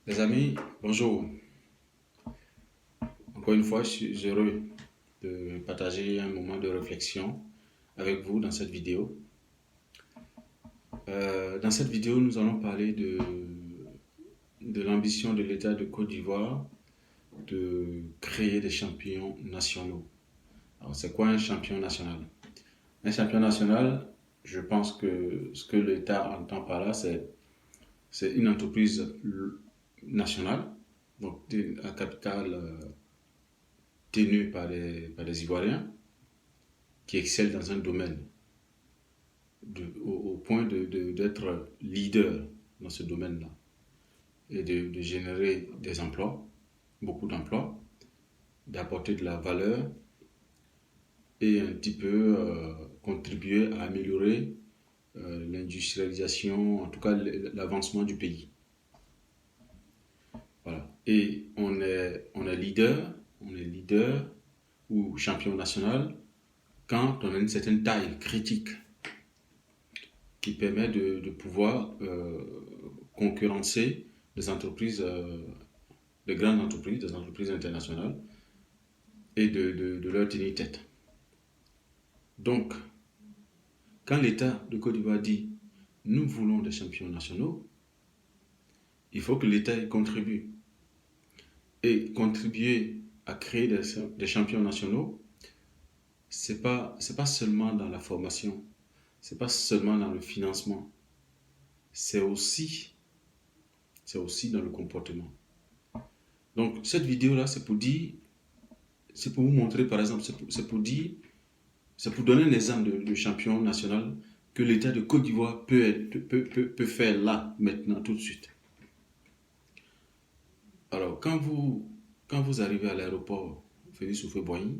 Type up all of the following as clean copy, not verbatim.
Les amis, bonjour. Encore une fois, je suis heureux de partager un moment de réflexion avec vous dans cette vidéo. Dans cette vidéo, nous allons parler de l'ambition de l'État de Côte d'Ivoire de créer des champions nationaux. Alors, c'est quoi un champion national? Un champion national, je pense que ce que l'État entend par là, c'est une entreprise nationale, donc un capital tenu par des Ivoiriens qui excellent dans un domaine au point d'être leader dans ce domaine-là et de générer des emplois, beaucoup d'emplois, d'apporter de la valeur et un petit peu contribuer à améliorer l'industrialisation, en tout cas l'avancement du pays. Voilà. Et on est leader ou champion national quand on a une certaine taille critique qui permet de pouvoir concurrencer des entreprises, des grandes entreprises, des entreprises internationales et de leur tenir tête. Donc, quand l'État de Côte d'Ivoire dit nous voulons des champions nationaux, il faut que l'État y contribue. Et contribuer à créer des champions nationaux, c'est pas seulement dans la formation, c'est pas seulement dans le financement, c'est aussi, c'est aussi dans le comportement. Donc, cette vidéo-là, c'est pour vous montrer, par exemple, c'est pour donner un exemple de champion national que l'État de Côte d'Ivoire peut faire là, maintenant, tout de suite. Alors, quand vous arrivez à l'aéroport Félix Houphouët-Boigny,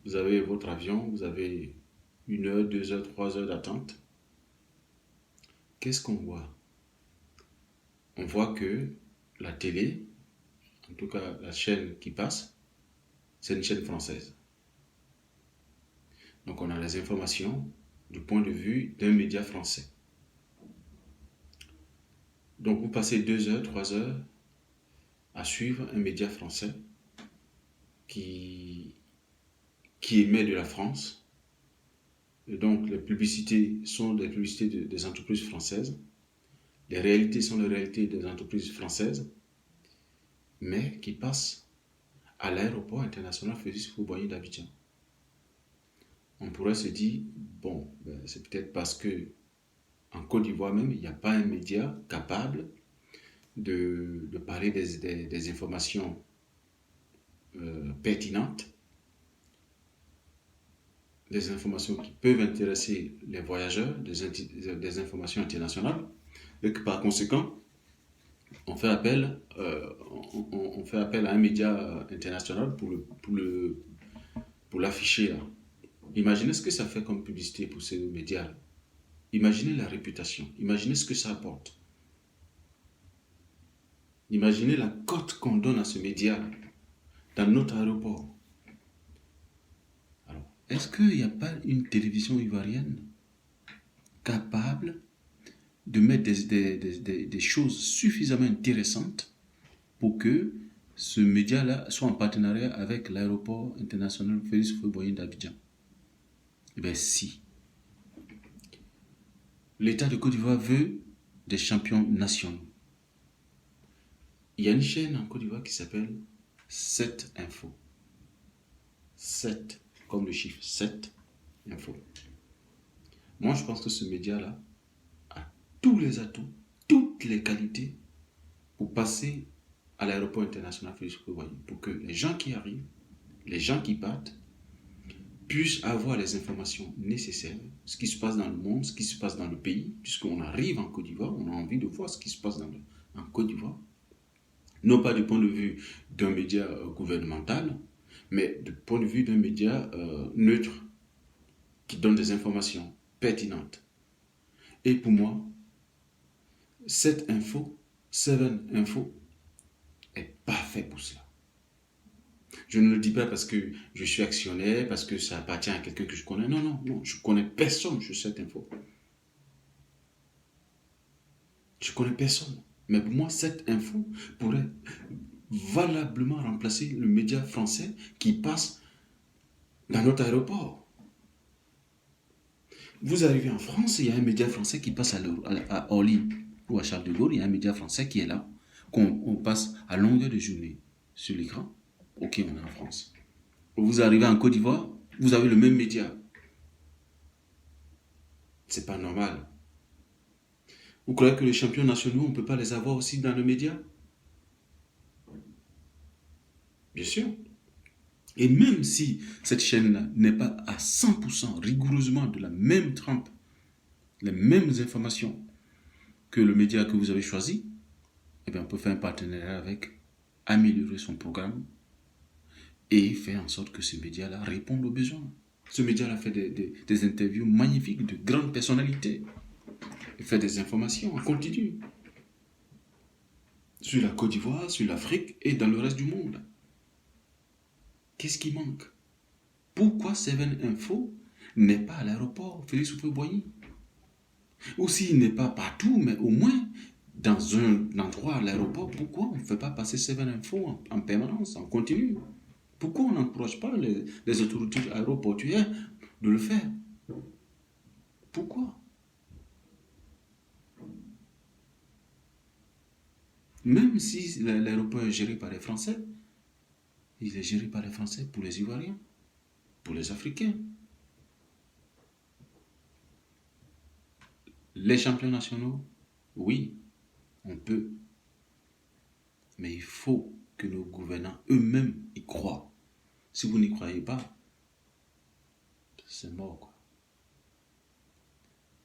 vous avez votre avion, vous avez 1 heure, 2 heures, 3 heures d'attente. Qu'est-ce qu'on voit? On voit que la télé, en tout cas la chaîne qui passe, c'est une chaîne française. Donc on a les informations du point de vue d'un média français. Donc vous passez 2 heures, 3 heures à suivre un média français qui, qui émet de la France. Et donc les publicités sont des publicités des entreprises françaises. Les réalités sont les réalités des entreprises françaises, mais qui passent à l'aéroport international Félix Houphouët-Boigny d'Abidjan. On pourrait se dire, bon, c'est peut-être parce que en Côte d'Ivoire même, il n'y a pas un média capable de parler des informations pertinentes, des informations qui peuvent intéresser les voyageurs, des informations internationales, et que par conséquent, on fait appel, on fait appel à un média international pour l'afficher là. Imaginez ce que ça fait comme publicité pour ces médias. Imaginez la réputation. Imaginez ce que ça apporte. Imaginez la cote qu'on donne à ce média dans notre aéroport. Alors, est-ce qu'il n'y a pas une télévision ivoirienne capable de mettre des choses suffisamment intéressantes pour que ce média-là soit en partenariat avec l'aéroport international Félix Houphouët-Boigny d'Abidjan? Eh bien, si. L'État de Côte d'Ivoire veut des champions nationaux. Il y a une chaîne en Côte d'Ivoire qui s'appelle 7 Info. 7, comme le chiffre 7 Info. Moi, je pense que ce média-là a tous les atouts, toutes les qualités pour passer à l'aéroport international Félix Houphouët-Boigny, pour que les gens qui arrivent, les gens qui partent, puissent avoir les informations nécessaires, ce qui se passe dans le monde, ce qui se passe dans le pays, puisqu'on arrive en Côte d'Ivoire, on a envie de voir ce qui se passe en Côte d'Ivoire. Non pas du point de vue d'un média gouvernemental, mais du point de vue d'un média neutre, qui donne des informations pertinentes. Et pour moi, cette info, 7 Info, est parfait pour cela. Je ne le dis pas parce que je suis actionnaire, parce que ça appartient à quelqu'un que je connais. Non, non, non, je ne connais personne sur cette info. Je ne connais personne. Mais pour moi, cette info pourrait valablement remplacer le média français qui passe dans notre aéroport. Vous arrivez en France, il y a un média français qui passe à Orly ou à Charles de Gaulle, il y a un média français qui est là, qu'on passe à longueur de journée sur l'écran. Ok, on est en France. Vous arrivez en Côte d'Ivoire, vous avez le même média. C'est pas normal. Vous croyez que les champions nationaux, on ne peut pas les avoir aussi dans le média? Bien sûr. Et même si cette chaîne-là n'est pas à 100% rigoureusement de la même trempe, les mêmes informations que le média que vous avez choisi, eh bien on peut faire un partenariat avec, améliorer son programme et faire en sorte que ce média-là réponde aux besoins. Ce média-là fait des interviews magnifiques de grandes personnalités. Il fait des informations en continu sur la Côte d'Ivoire, sur l'Afrique et dans le reste du monde. Qu'est-ce qui manque? Pourquoi Seven Info n'est pas à l'aéroport Félix Houphouët-Boigny? Ou s'il n'est pas partout, mais au moins dans un endroit à l'aéroport, pourquoi on ne fait pas passer Seven Info en permanence, en continu? Pourquoi on n'encourage pas les autorités aéroportuaires de le faire? Pourquoi? Même si l'aéroport est géré par les Français, il est géré par les Français pour les Ivoiriens, pour les Africains. Les champions nationaux, oui, on peut. Mais il faut que nos gouvernants eux-mêmes y croient. Si vous n'y croyez pas, c'est mort, quoi.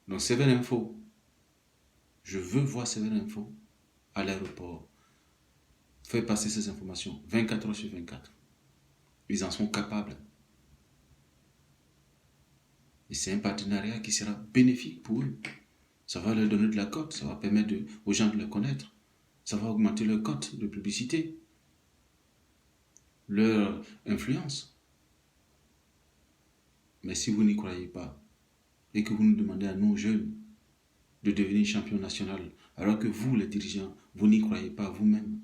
Donc, Seven Info, je veux voir Seven Info à l'aéroport. Faire passer ces informations 24 heures sur 24. Ils en sont capables. Et c'est un partenariat qui sera bénéfique pour eux. Ça va leur donner de la cote, ça va permettre aux gens de les connaître. Ça va augmenter leur cote de publicité, leur influence. Mais si vous n'y croyez pas et que vous nous demandez à nos jeunes de devenir champion national, alors que vous, les dirigeants, vous n'y croyez pas vous-même,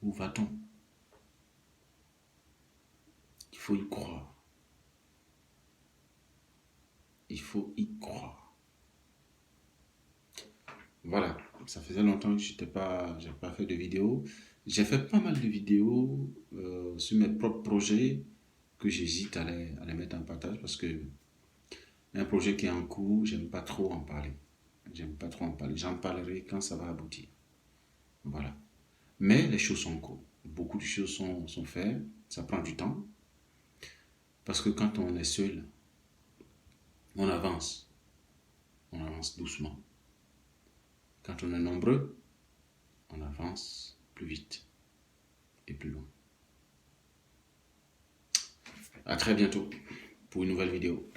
où va-t-on? Il faut y croire. Il faut y croire. Voilà, ça faisait longtemps que je n'ai pas fait de vidéo. J'ai fait pas mal de vidéos sur mes propres projets que j'hésite à les mettre en partage parce que un projet qui est en cours, j'aime pas trop en parler. J'aime pas trop en parler. J'en parlerai quand ça va aboutir. Voilà. Mais les choses sont en cours. Beaucoup de choses sont faites. Ça prend du temps. Parce que quand on est seul, on avance. On avance doucement. Quand on est nombreux, on avance plus vite et plus loin. À très bientôt pour une nouvelle vidéo.